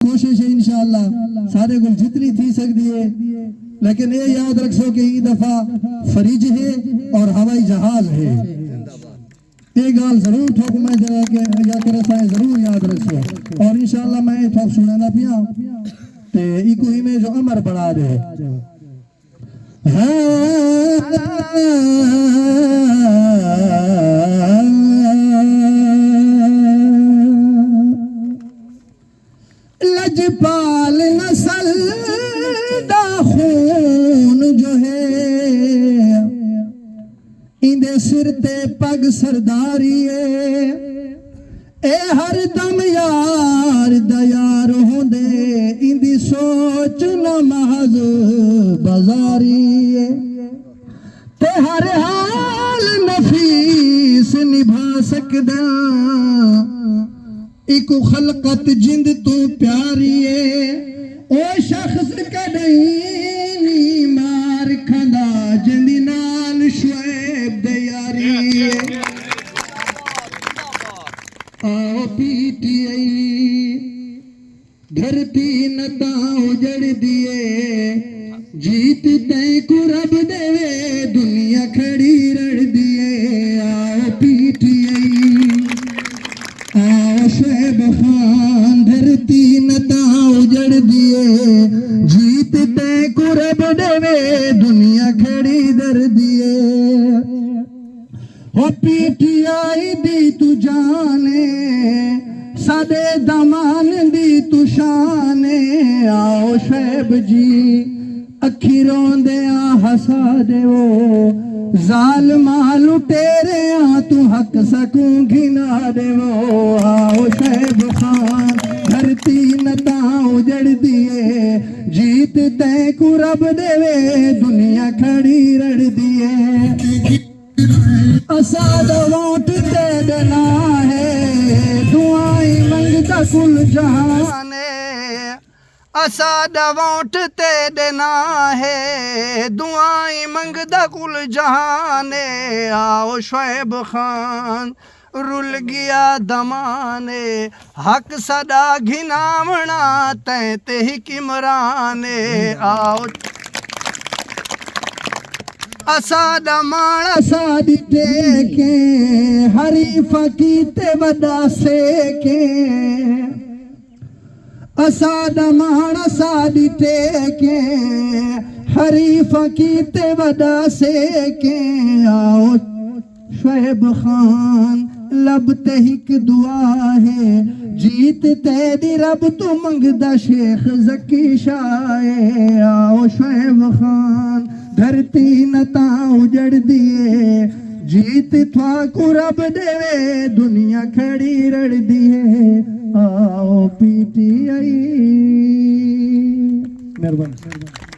कोशिश है इंशाअल्लाह सारे को जितनी थी सकती है, लेकिन ये याद रखो कि ई दफा फरिज है और हवाई जहाज है। ये गाल जरूर ठोक मैं या करे साए जरूर याद रखो। और इंशाअल्लाह मैं ठोक सुनाना पिया ते इको इमेज अमर बढ़ा दे लजपाल नस्ल दा खून जो है इंदे सिर ते पग सरदारी ए हर दम यार दयार होंदे इंदी सोच न महज बाजारी ते हर हाल नफीस निभा सकदा इको खलकत जिंद तू प्यारी ओ शख्स कदई मार खंदा जिंदी नाल शुएब दे यारी आओ पीटीआई धरती नता उजड़ दिए जीत तय को रब देवे दुनिया खड़ी रड़ दिए। आओ पीटीआई आओ शुएब खान धरती नता उजड़ दिए जीत तय को रब देवे दुनिया खड़ी दर दिए। हो पीटीआई दी तू जाने सादे दमान दी तू शाने। आओ शुएब जी अखी रोंदे हसा देवो जालिमा लुटेरे तू हक सकूं घिना देवो। आओ शुएब खान धरती नता उजड़ दिए जीत तय को रब देवे दुनिया खड़ी रड़ दिए। असाद वोट दे देना है दुआई मंगता कुल जहान असाद वोट ते देना है दुआई मंगदा कुल जहान। आओ शुएब खान रुल गया दमाने हक सदा घिनावना तै ते हिकमराने। आओ असाद माण असाद टेके हरीफा कीते वदा सेके असाद माण असाद टेके हरीफा कीते वदा सेके। आओ शुएब खान लब ते हिक दुआ है जीत ते दी रब तू मंगदा शेख ज़की शाह। आओ शुएब खान धरती नता उजड़ दिए जीत थवा को रब देवे दुनिया खड़ी रड़ दिए। आओ पीटीआई। मेहरबानी।